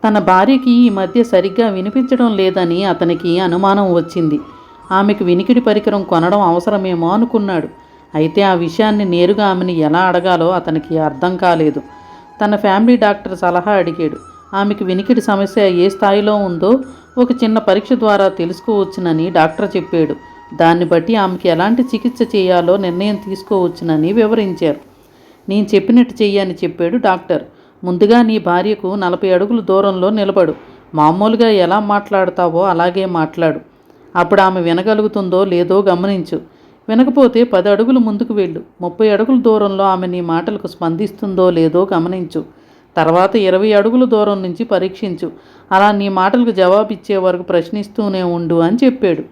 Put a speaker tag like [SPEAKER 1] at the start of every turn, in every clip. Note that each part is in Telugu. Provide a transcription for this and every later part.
[SPEAKER 1] తన భార్యకి ఈ మధ్య సరిగ్గా వినిపించడం లేదని అతనికి అనుమానం వచ్చింది. ఆమెకు వినికిడి పరికరం కొనడం అవసరమేమో అనుకున్నాడు. అయితే ఆ విషయాన్ని నేరుగా ఆమెని ఎలా అడగాలో అతనికి అర్థం కాలేదు. తన ఫ్యామిలీ డాక్టర్ సలహా అడిగాడు. ఆమెకు వినికిడి సమస్య ఏ స్థాయిలో ఉందో ఒక చిన్న పరీక్ష ద్వారా తెలుసుకోవచ్చునని డాక్టర్ చెప్పాడు. దాన్ని బట్టి ఆమెకి ఎలాంటి చికిత్స చేయాలో నిర్ణయం తీసుకోవచ్చునని వివరించారు. నేను చెప్పినట్టు చెయ్యని చెప్పాడు డాక్టర్. ముందుగా నీ భార్యకు 40 అడుగుల దూరంలో నిలబడు. మామూలుగా ఎలా మాట్లాడతావో అలాగే మాట్లాడు. అప్పుడు ఆమె వినగలుగుతుందో లేదో గమనించు. వినకపోతే 10 అడుగులు ముందుకు వెళ్ళు. 30 అడుగుల దూరంలో ఆమె నీ మాటలకు స్పందిస్తుందో లేదో గమనించు. తర్వాత 20 అడుగుల దూరం నుంచి పరీక్షించు. అలా నీ మాటలకు జవాబిచ్చే వరకు ప్రశ్నిస్తూనే ఉండు అని చెప్పాడు.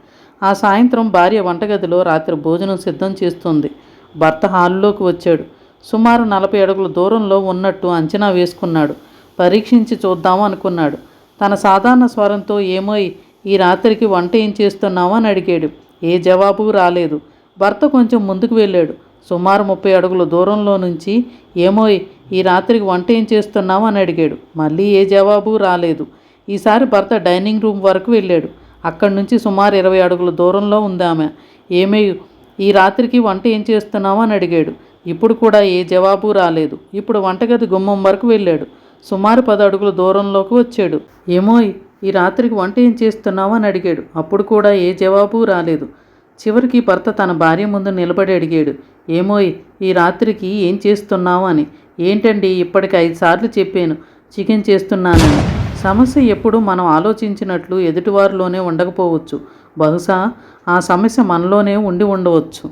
[SPEAKER 1] ఆ సాయంత్రం భార్య వంటగదిలో రాత్రి భోజనం సిద్ధం చేస్తుంది. భర్త హాల్లోకి వచ్చాడు. సుమారు 40 అడుగుల దూరంలో ఉన్నట్టు అంచనా వేసుకున్నాడు. పరీక్షించి చూద్దాము అనుకున్నాడు. తన సాధారణ స్వరంతో ఏమోయ్, ఈ రాత్రికి వంట ఏం చేస్తున్నావు అని అడిగాడు. ఏ జవాబు రాలేదు. భర్త కొంచెం ముందుకు వెళ్ళాడు. సుమారు 30 అడుగుల దూరంలో నుంచి ఏమోయ్, ఈ రాత్రికి వంట ఏం చేస్తున్నావు అని అడిగాడు. మళ్ళీ ఏ జవాబు రాలేదు. ఈసారి భర్త డైనింగ్ రూమ్ వరకు వెళ్ళాడు. అక్కడి నుంచి సుమారు 20 అడుగుల దూరంలో ఉంది ఆమె. ఏమై, ఈ రాత్రికి వంట ఏం చేస్తున్నావు అని అడిగాడు. ఇప్పుడు కూడా ఏ జవాబు రాలేదు. ఇప్పుడు వంటగది గుమ్మం వరకు వెళ్ళాడు. సుమారు 10 అడుగుల దూరంలోకి వచ్చాడు. ఏమోయ్, ఈ రాత్రికి వంట ఏం చేస్తున్నావు అని అడిగాడు. అప్పుడు కూడా ఏ జవాబు రాలేదు. చివరికి భర్త తన భార్య ముందు నిలబడి అడిగాడు. ఏమోయ్, ఈ రాత్రికి ఏం చేస్తున్నావు అని. ఏంటండి, ఇప్పటికి 5 సార్లు చెప్పాను చికెన్ చేస్తున్నానని. సమస్య ఎప్పుడు మనం ఆలోచించినట్లు ఎదుటివారిలోనే ఉండకపోవచ్చు. బహుశా ఆ సమస్య మనలోనే ఉండి ఉండవచ్చు.